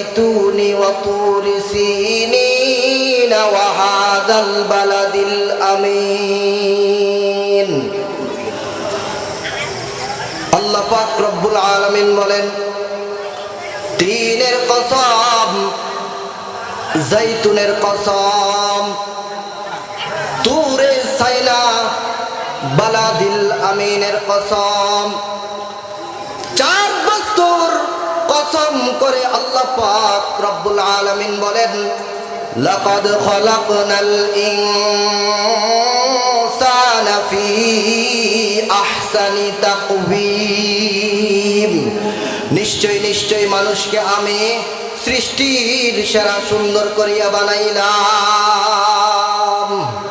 الزيتون وطور سينين وهذا البلد الأمين আল্লাহ পাক রব্বুল আলামিন বলেন তিনের কসম জৈতুনের কসম তুরে সাইনা বালাদিল আমিনের কসম চার বস্তুর কসম করে আল্লাহ পাক রব্বুল আলামিন বলেন লাকাদ খলাকনাল ইনসানা ফি আহসানি তাকওয়িম নিশ্চয় নিশ্চয় মানুষকে আমি সৃষ্টির সেরা সুন্দর করিয়া বানাইলাম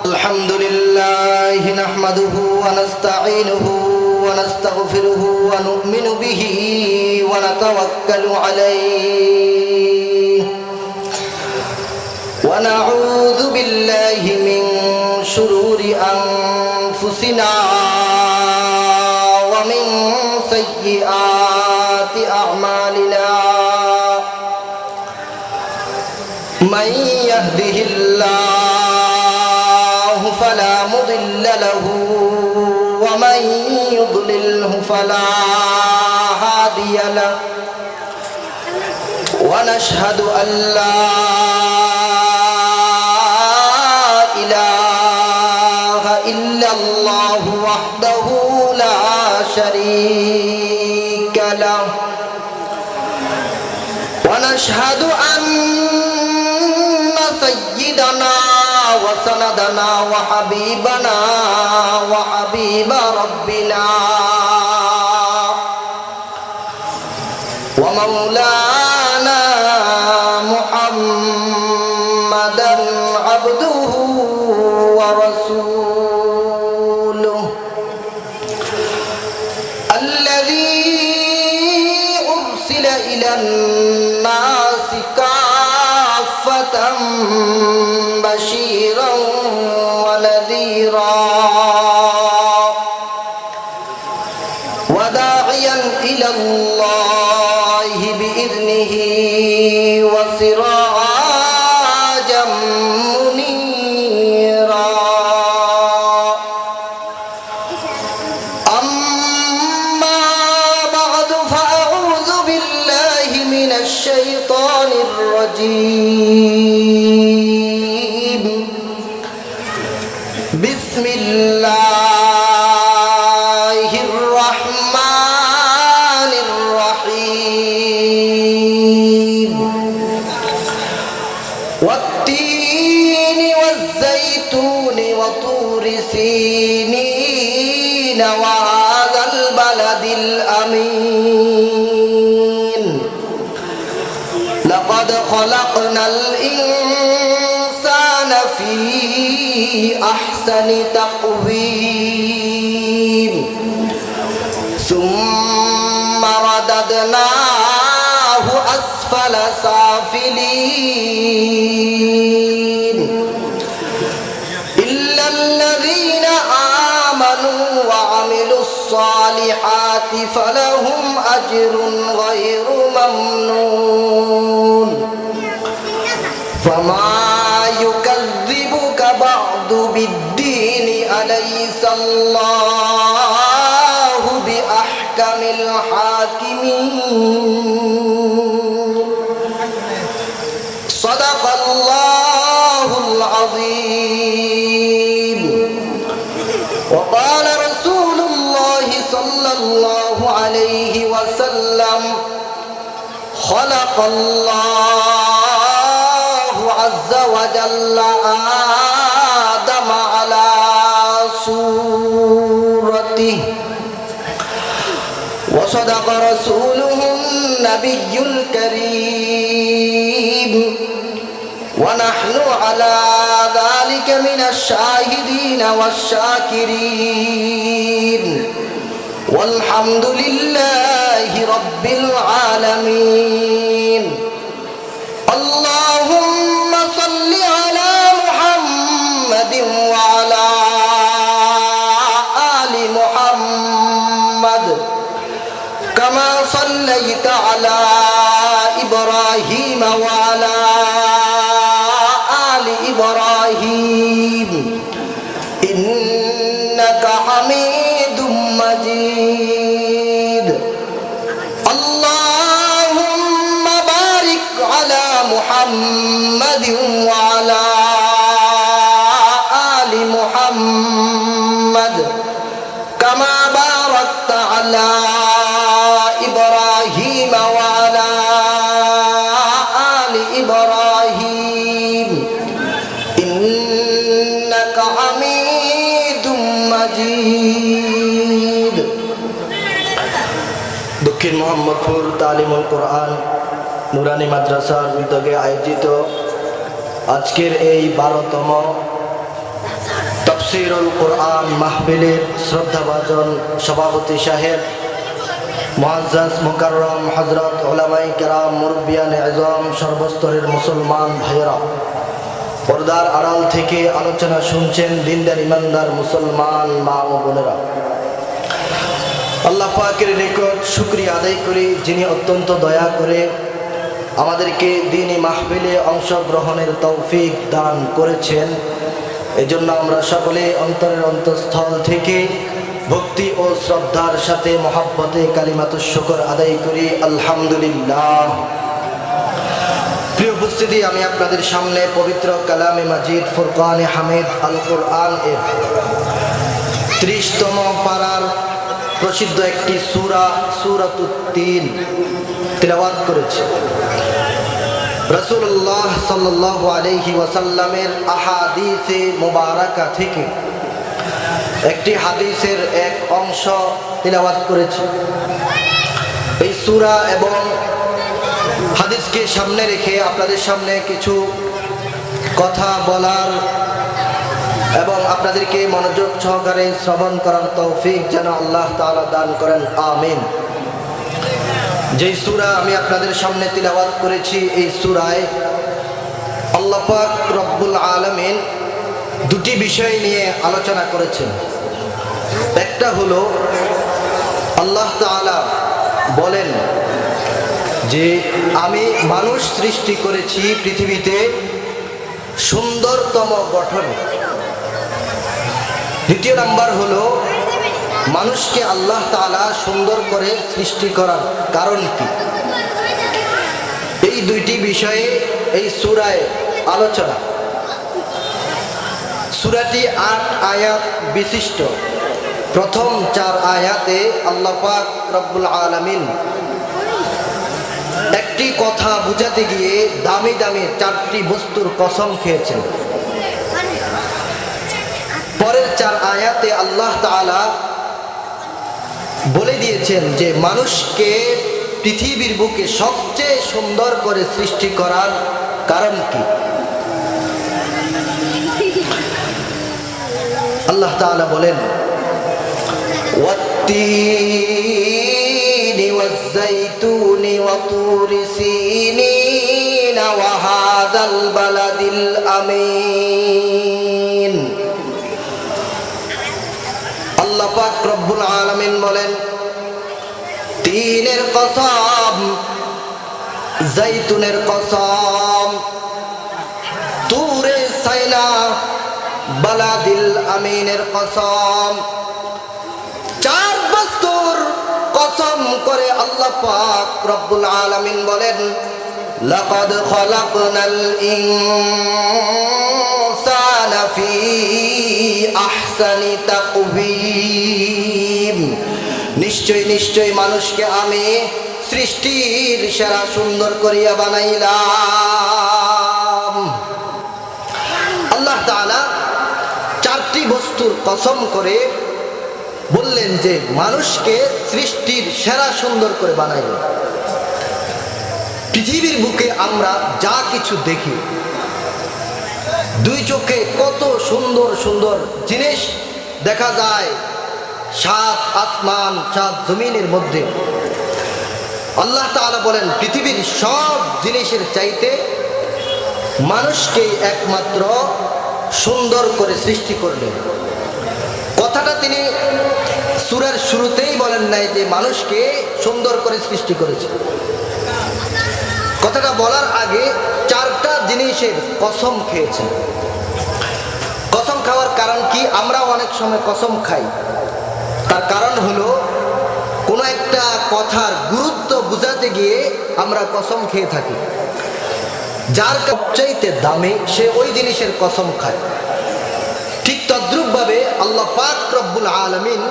আলহামদুলিল্লাহ নাহমাদুহু ওয়া নাস্তাঈনুহু ওয়া নাস্তাগফিরুহু ওয়া নু'মিনু বিহি ওয়া নাতাওয়াক্কালু আলাইহি ওয়া নাউযু বিল্লাহি মিন শুরুরি আনফুসিনা ওয়া মিন সাইয়্যাতি আ'মালিনা من يهده الله فلا مضل له ومن يضلله فلا هادي له ونشهد أن لا إله إلا الله وحده لا شريك له ونشهد أن سيدنا وسندنا وحبيبنا وحبيب ربنا ومولانا محمدا عبده ورسوله الذي أرسل إلى الناس كافة بشيرا ونذيرا وداعيا إلى الله بإذنه وسراجا منيرا أما بعد فأعوذ بالله من الشيطان الرجيم بسم الله الرحمن الرحيم والتين والزيتون وطور سينين وهذا البلد الأمين لقد خلقنا الإنسان في أحسن تقويم ثم رددناه أسفل سافلين إلا الذين آمنوا وعملوا الصالحات فلهم أجر غير ممنون فما يكذبك بعد بالدين أليس الله بأحكم الحاكمين صدق الله العظيم وقال رسول الله صلى الله عليه وسلم خلق الله عز وجل آدم على صورته وصدق رسوله النبي الكريم ونحن على ذلك من الشاهدين والشاكرين والحمد لله رب العالمين اللهم صل على محمد وعلى آل محمد كما সাল্লাইতা আলা ইব্রাহিম ওয়া আলা আলি ইব্রাহিম ইন্নাকা হামিদুম মাজিদ। আল্লাহুম্মা বারিক আলা মুহাম্মাদিন ওয়া আলা আলি মুহাম্মাদ কামা বারাকতা আলা ইব্রাহিম ওয়া আলা আলি ইব্রাহিম ইন্নাকা হামিদুম মাজিদ। দক্ষিণ মোহাম্মদপুর তালিমুল কোরআন নুরানি মাদ্রাসার উদ্যোগে আয়োজিত আজকের এই 12তম তাফসীরুল কোরআন মাহফিলের শ্রদ্ধাভাজন সভাপতি সাহেব মুআজ্জাজ মুকাররম হযরত উলামায়ে কেরাম মুরব্বিয়ানে আযম সর্বস্তরের মুসলমান ভাইয়েরা, পর্দার আড়াল থেকে আলোচনা শুনছেন দিনদার ইমানদার মুসলমান মা ও বোনেরা, আল্লাহ পাকের নিকট শুকরিয়া আদায় করি যিনি অত্যন্ত দয়া করে আমাদেরকে দ্বীনি মাহফিলে অংশগ্রহণের তৌফিক দান করেছেন। এজন্য আমরা সকলে অন্তরের অন্তঃস্থল থেকে ভক্তি ও শ্রদ্ধার সাথে মহব্বতে কালিমাতুশ শুকর আদায় করি আলহামদুলিল্লাহ। প্রিয় উপস্থিতি, আমি আপনাদের সামনে পবিত্র কালামে মাজিদ ফুরকানে হামিদ আল কোরআন এর 30তম পারার প্রসিদ্ধ একটি সূরা সূরাতুত তিন তিলাওয়াত করেছি। রাসূলুল্লাহ সাল্লাল্লাহু আলাইহি ওয়াসাল্লামের আহাদিসে মুবারাকা থেকে একটি হাদিসের এক অংশ তিলাওয়াত করেছি। এই সূরা এবং হাদিসকে সামনে রেখে আপনাদের সামনে কিছু কথা বলার এবং আপনাদেরকে মনোযোগ সহকারে শ্রবণ করার তৌফিক যেন আল্লাহ তাআলা দান করেন, আমিন। যেই সূরা আমি আপনাদের সামনে তিলাওয়াত করেছি, এই সূরায় আল্লাহ পাক রব্বুল আলামিন দুটি বিষয় নিয়ে আলোচনা করেছেন। একটা হলো আল্লাহ তাআলা বলেন যে আমি মানুষ সৃষ্টি করেছি পৃথিবীতে সুন্দরতম গঠনে। দ্বিতীয় নাম্বার হলো মানুষকে আল্লাহ তাআলা সুন্দর করে সৃষ্টি করার কারণ কি। এই দুইটি বিষয়ে এই সূরায় আলোচনা। সূরাটি 8 আয়াত বিশিষ্ট। প্রথম 4 আয়াতে আল্লাহ পাক রব্বুল আলামিন একটি কথা বুঝাতে গিয়ে দামি দামি 4টি বস্তুর কসম খেয়েছেন। পরের 4 আয়াতে আল্লাহ তাআলা বলে দিয়েছেন যে মানুষকে পৃথিবীর বুকে সবচেয়ে সুন্দর করে সৃষ্টি করার কারণ কি। আল্লাহ তাআলা বলেন ওয়াত-তিনি ওয়াজ-যাইতুনি ওয়া তুরি সিনিন ওয়া হাযাল বালাদিল আমিন। আল্লাহ পাক রব্বুল আলামিন বলেন তিনের কসম, জাইতুনের কসম, তুরে সাইনা, বালাদিল আমিনের কসম। 4 বস্তুর কসম করে আল্লাহ পাক রব্বুল আলামিন বলেন লাকাদ খালাকনাল ইনসানা ফি আহসানি তাকওয়িম। নিশ্চয় নিশ্চয় মানুষকে আমি সৃষ্টির সেরা সুন্দর করিয়া বানাইলাম। আল্লাহ তাআলা 4টি বস্তুর কসম করে বললেন যে মানুষকে সৃষ্টির সেরা সুন্দর করে বানাইলেন। পৃথিবীর বুকে আমরা যা কিছু দেখি, 2 চোখে কত সুন্দর সুন্দর জিনিস দেখা যায় 7 আসমান 7 জমিনের মধ্যে। আল্লাহ তাআলা বলেন পৃথিবীর সব জিনিসের চাইতে মানুষকে একমাত্র সুন্দর করে সৃষ্টি করলেন। কথাটা তিনি সূরার শুরুতেই বলেন নাই যে মানুষকে সুন্দর করে সৃষ্টি করেছে। কথাটা বলার আগে চারটা জিনিসের কসম খেয়েছেন। কসম খাওয়ার কারণ কি? আমরা অনেক সময় কসম খাই, তার কারণ হলো কোনো একটা কথার গুরুত্ব বুঝাতে গিয়ে আমরা কসম খেয়ে থাকি। যার সবচাইতে দামি সে ওই জিনিসের কসম খায়। ঠিক তদ্রূপভাবে আল্লাহ পাক রব্বুল আলামিন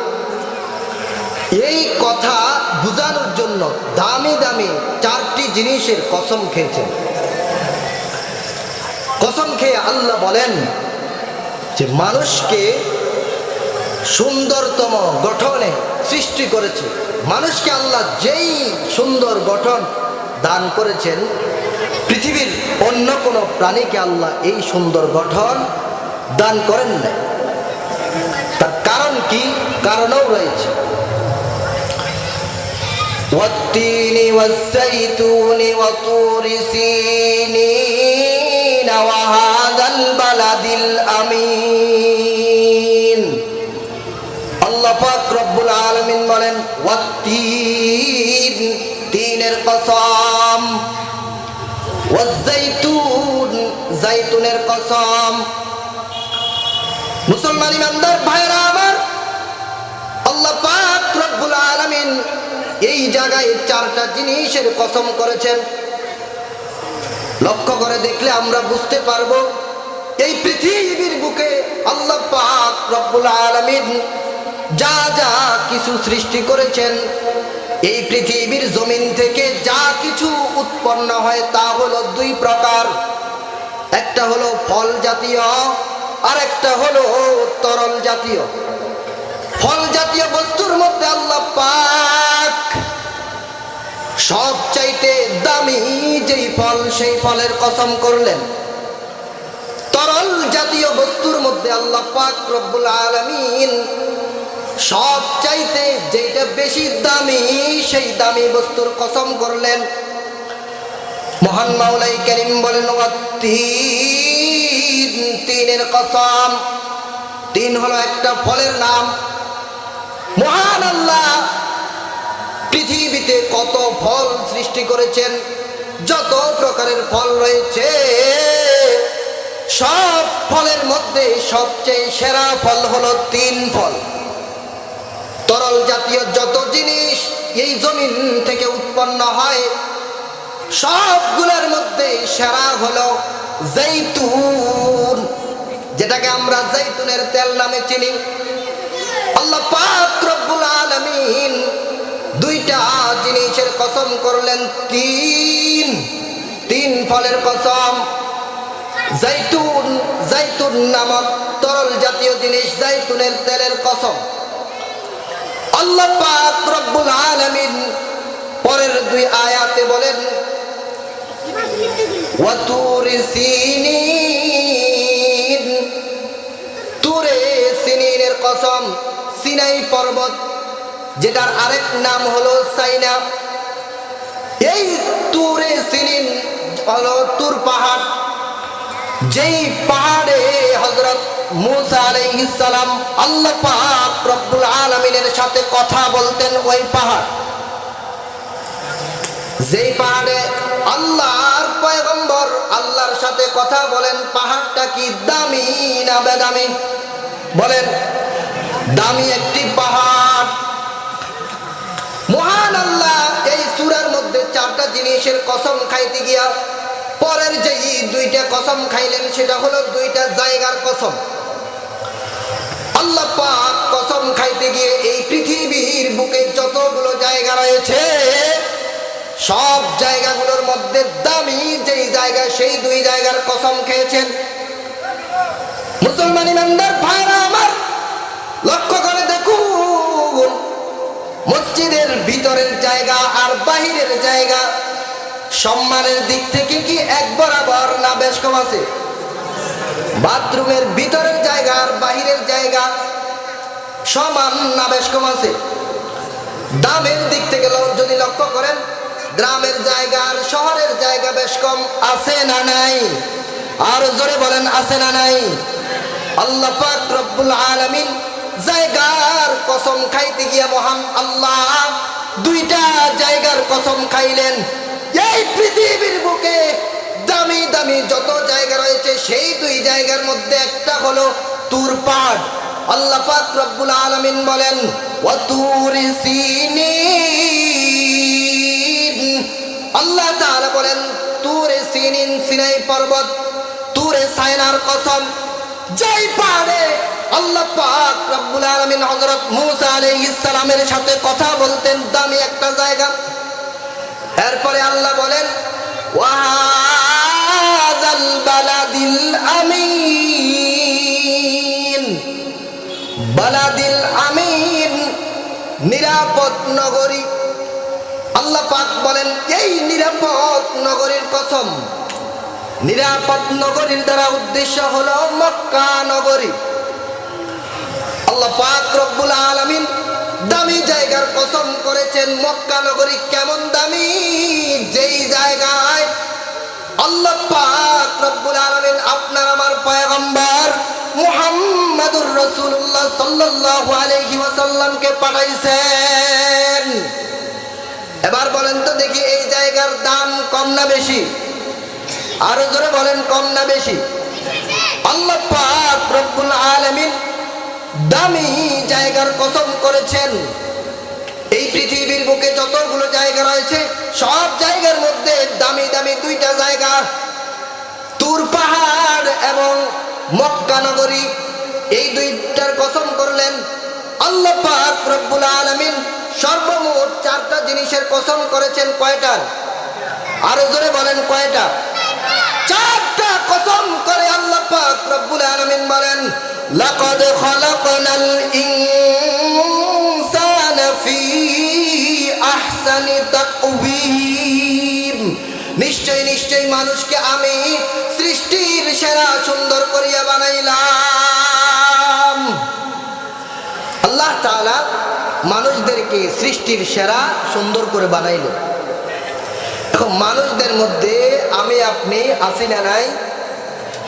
এই কথা বুঝানোর জন্য দামি দামি চারটি জিনিসের কসম খেয়েছেন। কসম খেয়ে আল্লাহ বলেন যে মানুষকে সুন্দরতম গঠনে সৃষ্টি করেছে। মানুষকে আল্লাহ যেই সুন্দর গঠন দান করেছেন, পৃথিবীর অন্য কোনো প্রাণীকে আল্লাহ এই সুন্দর গঠন দান করেন নাই। তার কারণ কি? কারণও রয়েছে। والتين والزيتون وطور سينين وهذا البلد الأمين। আল্লাহ পাক রব্বুল আলামিন বলেন ওয়াত্তিন, তিনের কসম, ওয়াজ্জাইতুন, জাইতুনের কসম। মুসলমান ইমানদার ভাইরা আমার, আল্লাহ পাক রব্বুল আলামিন এই জায়গায় চারটা জিনিসের কসম করেছেন। লক্ষ্য করে দেখলে আমরা বুঝতে পারবো এই পৃথিবীর বুকে আল্লাহ পাক রব্বুল আলামিন যা যা কিছু সৃষ্টি করেছেন, এই পৃথিবীর জমিন থেকে যা কিছু উৎপন্ন হয় তা হলো দুই প্রকার। একটা হলো ফল জাতীয়, আর একটা হলো তরল জাতীয়। ফল জাতীয় বস্তুর মধ্যে আল্লাহ পাক সবচাইতে দামি যেই ফল, সেই ফলের কসম করলেন। তরল জাতীয় বস্তুর মধ্যে আল্লাহ পাক রব্বুল আলামিন সবচাইতে যেটা বেশি দামি, সেই দামি বস্তুর কসম করলেন। মহান মাওলাই কারীম বলেন ওয়াত্তিন, তিনের কসম। তিন হলো একটা ফলের নাম। মহান আল্লাহ পৃথিবীতে কত ফল সৃষ্টি করেছেন, যত প্রকারের ফল রয়েছে, সব ফলের মধ্যে সবচেয়ে সেরা ফল হলো তিন ফল। তরল জাতীয় যত জিনিস এই জমিন থেকে উৎপন্ন হয়, সবগুলোর মধ্যে সেরা হলো জৈতুন, যেটাকে আমরা জৈতুনের তেল নামে চিনি। আল্লাহ পাক রব্বুল আলামিন দুইটা জিনিসের কসম করলেন, তিন ফলের কসম। জৈতুন, জৈতুন নামক তরল জাতীয় জিনিস, জৈতুনের তেলের কসম। আল্লাহ পাক রব্বুল আলামিন পরের দুই আয়াতে বলেন ওয়াতুরি সিনিন, তুরে সিনিনের কসম। সিনাই পর্বত, যেটার আরেক নাম হলো সাইনা। এই তুরে সিনিন হলো তুর পাহাড়, যেই পাহাড়ে হযরত মুসা আলাইহিস সালাম আল্লাহ পাক রব্বুল আলামিনের সাথে কথা বলতেন। ওই পাহাড়, যেই পাহাড়ে আল্লাহর পয়গম্বর আল্লাহর সাথে কথা বলেন, পাহাড়টা কি দামি না বেদামি? বলেন, দামি একটি পাহাড়। মহান আল্লাহ এই সূরার মধ্যে চারটা জিনিসের কসম খাইতে গিয়া পরের যে দুইটা কসম খাইলেন, সেটা হলো দুইটা জায়গার কসম। আল্লাহ পাক কসম খাইতে গিয়ে এই পৃথিবীর বুকে যতগুলো জায়গা রয়েছে, সব জায়গাগুলোর মধ্যে দামি যেই জায়গা, সেই দুই জায়গার কসম খেয়েছেন। মুসলমান ইমানদার ভাইরা আমার, লক্ষ্য করে দেখুন, মসজিদের ভিতরের জায়গা আর বাহিরের জায়গা সম্মানের দিক থেকে কি এক বরাবর না বেশ কম আছে? বাথরুমের ভিতরের জায়গা আর বাহিরের জায়গা সমান না বেশ কম আছে? দামের দিক থেকে যদি লক্ষ্য করেন, গ্রামের জায়গা আর শহরের জায়গা বেশ কম আছে না নাই? আর জোরে বলেন, আছে না নাই? আল্লাহ পাক রব্বুল আলামিন জায়গার কসম খাইতে গিয়া মহান আল্লাহ দুইটা জায়গার কসম খাইলেন। এই পৃথিবীর বুকে দামি দামি যত জায়গা রয়েছে সেই দুই জায়গার মধ্যে একটা হলো তুর পাহাড়। আল্লাহ পাক রব্বুল আলামিন বলেন ওয়া তুরি সিনিন, আল্লাহ তাআলা বলেন তুরে সিনিন, সিনাই পর্বত, তুরে সাইনার কসম, যেই পাহাড়ে আল্লাহ পাক রব্বুল আলামিন হযরত মূসা আলাইহিস সালামের সাথে কথা বলতেন, দামি একটা জায়গা। এরপরে আল্লাহ বলেন ওয়া হাযাল বালাদিল আমিন, বালাদিল আমিন, নিরাপদ নগরী। আল্লাহ পাক বলেন এই নিরাপদ নগরীর কসম। নিরাপদ নগরীর দ্বারা উদ্দেশ্য হলো মক্কা নগরী। আল্লাহ পাক রব্বুল আলামিন দামি জায়গার কসম করেছেন। মক্কা নগরী কেমন দামি, যেই জায়গায় আল্লাহ পাক রব্বুল আলামিন আপনার আমার পয়গম্বর মুহাম্মাদুর রাসূলুল্লাহ সাল্লাল্লাহু আলাইহি ওয়াসাল্লামকে পাঠাইছেন। এবার বলেন তো দেখি এই জায়গার দাম কম না বেশি? আরো জোরে বলেন, কম না বেশি? আল্লাহ পাক রব্বুল আলামিন দামি জায়গার কসম করেছেন। এই পৃথিবীর বুকে যতগুলো জায়গা রয়েছে সব জায়গার মধ্যে দামি দামি দুইটা জায়গা, তুর পাহাড় এবং মক্কা নগরী, এই দুইটার কসম করলেন। আল্লাহ পাক রব্বুল আলামিন সর্বমোট চারটা জিনিসের কসম করেছেন। কয়টার? আরো জোরে বলেন, কয়টা? চারটা কসম করে আল্লাহ পাক রব্বুল আলামিন বলেন লাকাদ খালাকনাল ইনসানা ফি আহসানি তাকওয়িম, নিশ্চয় নিশ্চয় মানুষকে আমি সৃষ্টির সেরা সুন্দর করিয়া বানাইলাম। আল্লাহ তাআলা মানুষদেরকে সৃষ্টির সেরা সুন্দর করে বানাইলেন। এখন মানুষদের মধ্যে আমি আপনি আছি না নাই?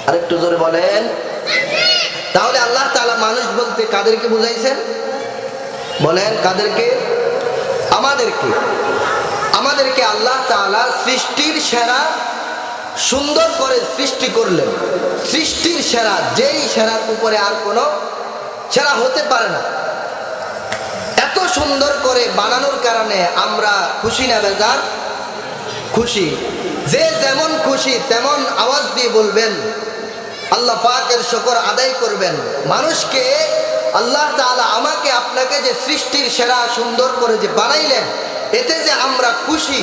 আরেকটু জোরে বলেন। তাহলে আল্লাহ তাআলা মানুষ বলতে কাদেরকে বুঝাইছেন? বলেন কাদেরকে? আমাদেরকে। আমাদেরকে আল্লাহ তাআলা সৃষ্টির সেরা সুন্দর করে সৃষ্টি করলেন। সৃষ্টির সেরা, যেই সেরার উপরে আর কোনো সেরা হতে পারে না। এত সুন্দর করে বানানোর কারণে আমরা খুশি না বেজার? খুশি। যে যেমন খুশি তেমন আওয়াজ দিয়ে বলবেন, আল্লাহ পাকের শুকর আদায় করবেন। মানুষকে আল্লাহ তাআলা আমাকে আপনাকে যে সৃষ্টির সেরা সুন্দর করে যে বানাইলেন, এতে যে আমরা খুশি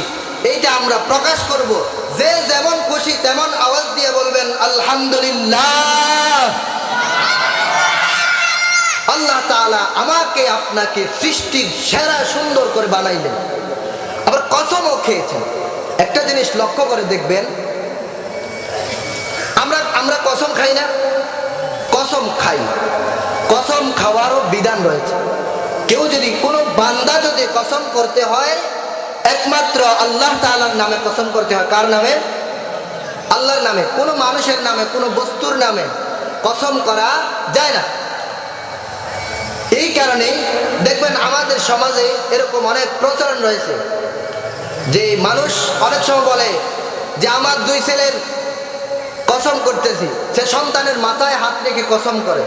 এইটা আমরা প্রকাশ করব। যে যেমন খুশি তেমন আওয়াজ দিয়ে বলবেন আলহামদুলিল্লাহ। আল্লাহ তাআলা আমাকে আপনাকে সৃষ্টির সেরা সুন্দর করে বানাইলেন। আবার কসমও খেয়েছেন। একটা জিনিস লক্ষ্য করে দেখবেন, আমরা কসম খাই না? কসম খাই। কসম খাওয়ারও বিধান রয়েছে। কেউ যদি কোনো বান্দা যদি কসম করতে হয় একমাত্র আল্লাহ তাআলার নামে কসম করতে হয়। কার নামে? আল্লাহর নামে। কোনো মানুষের নামে, কোনো বস্তুর নামে কসম করা যায় না। এই কারণেই দেখবেন আমাদের সমাজে এরকম অনেক প্রচলন রয়েছে যে মানুষ অনেক সময় বলে যে আমার দুই ছেলের কসম করতেছি, সে সন্তানের মাথায় হাত রেখে কসম করে।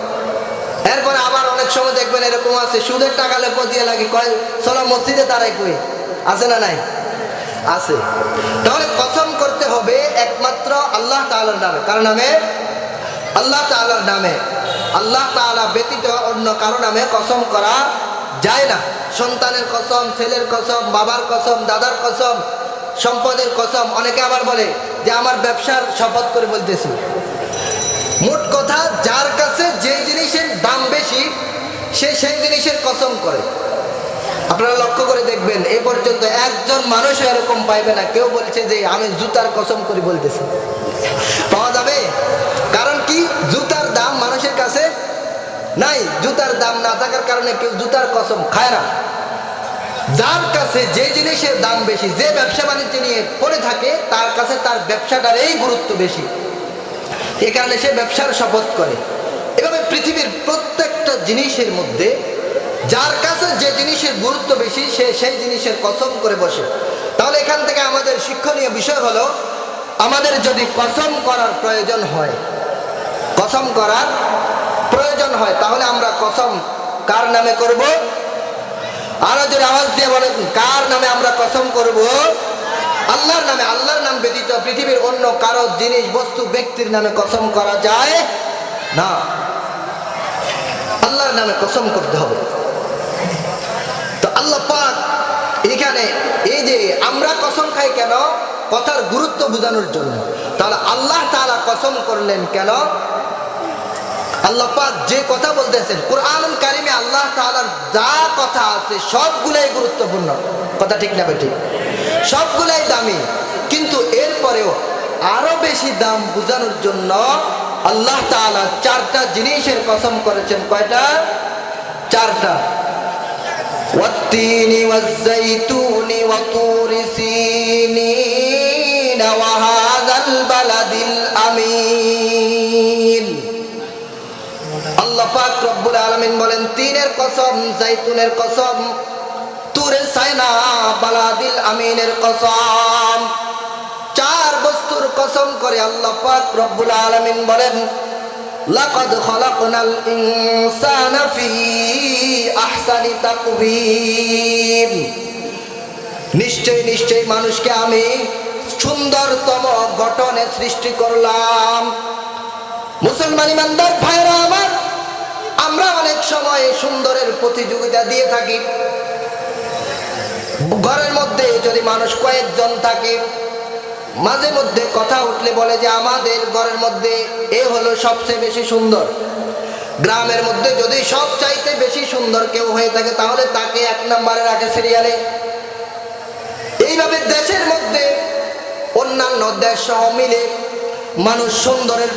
এরপরে আবার অনেক সময় দেখবেন এরকম আছে সুদের টাকা লেপো দিয়ে লাগে, কয় চলো মসজিদে তারাই কই। আছে না নাই? আছে। তাহলে কসম করতে হবে একমাত্র আল্লাহ তাআলার নামে। কার নামে? আল্লাহ তাআলার নামে। আল্লাহ তাআলা ব্যতীত অন্য কারো নামে কসম করা যায় না। সন্তানের কসম, ছেলের কসম, বাবার কসম, দাদার কসম, সম্পদের কসম। অনেকে আবার বলে যে আমার ব্যবসার শপথ করে বলতেছি। মোট কথা, যার কাছে যে জিনিসের দাম বেশি সে সেই জিনিসের কসম করে। আপনারা লক্ষ্য করে দেখবেন এ পর্যন্ত একজন মানুষ এরকম পাইবে না কেউ বলছে যে আমি জুতার কসম করে বলতেছি। পাওয়া যাবে? কারণ কি? জুতার দাম মানুষের কাছে নাই। জুতার দাম না থাকার কারণে কেউ জুতার কসম খায় না। যার কাছে যে জিনিসের দাম বেশি, যে ব্যবসা বাণিজ্য নিয়ে পড়ে থাকে, তার কাছে তার ব্যবসাটার এই গুরুত্ব বেশি, এ কারণে সে ব্যবসার শপথ করে। এভাবে পৃথিবীর প্রত্যেক প্রত্যেকটা জিনিসের মধ্যে যার কাছে যে জিনিসের গুরুত্ব বেশি সে সেই জিনিসের কসম করে বসে। তাহলে এখান থেকে আমাদের শিক্ষণীয় বিষয় হলো, আমাদের যদি কসম করার প্রয়োজন হয়, কসম করার প্রয়োজন হয়, তাহলে আমরা কসম কার নামে করব? আরো জোরে আওয়াজ দিয়ে বলেন, কার নামে আমরা কসম করব? আল্লাহর নামে। আল্লাহর নাম ব্যতীত পৃথিবীর অন্য কারো জিনিস, বস্তু, ব্যক্তির নামে কসম করা যায় না। আল্লাহর নামে কসম করতে হবে। তো আল্লাহ পাক এখানে এই যে আমরা কসম খাই কেন? কথার গুরুত্ব বোঝানোর জন্য। তাহলে আল্লাহ তাআলা কসম করলেন কেন? আল্লাহ পাক যে কথা বলতেছেন কুরআনুল কারীমে, আল্লাহ তাআলার যা কথা আছে সবগুলাই গুরুত্বপূর্ণ। কথা ঠিক না বেঠিক? সবগুলাই দামি, কিন্তু এরপরেও আরো বেশি দাম বোঝানোর জন্য আল্লাহ তাআলা চারটা জিনিসের কসম করেছেন। কয়টা? চারটা। ওয়াত-তিনি ওয়াজ-যাইতুনি ওয়া তুরি সিনিন ওয়া হাযাল বালাদিল আমিন। আল্লাহ পাক রব্বুল আলামিন বলেন, তিনের কসম, জাইতুনের কসম, তুরে সাইনা, বালাদিল আমিনের কসম। চার বস্তুর কসম করে আল্লাহ পাক রব্বুল আলামিন বলেন, লাকাদ খালাকনাল ইনসানা ফি আহসানি তাকওয়িম। নিশ্চয় মানুষকে আমি সুন্দরতম গঠনে সৃষ্টি করলাম। মুসলমান ইমানদার ভাইরা আমার, আমরা অনেক সময় সুন্দরের প্রতিযোগিতা দিয়ে থাকি। ঘরের মধ্যে যদি মানুষ কয়েকজন থাকে, মাঝে মধ্যে কথা উঠলে বলে যে আমাদের ঘরের মধ্যে এ হলো সবচেয়ে বেশি সুন্দর। গ্রামের মধ্যে যদি সব চাইতে বেশি সুন্দর কেউ হয়ে থাকে, তাহলে তাকে 1 নম্বরে রাখে সিরিয়ালে। এইভাবে দেশের মধ্যে অন্যান্য দেশ সহ মিলে মানুষ সুন্দরের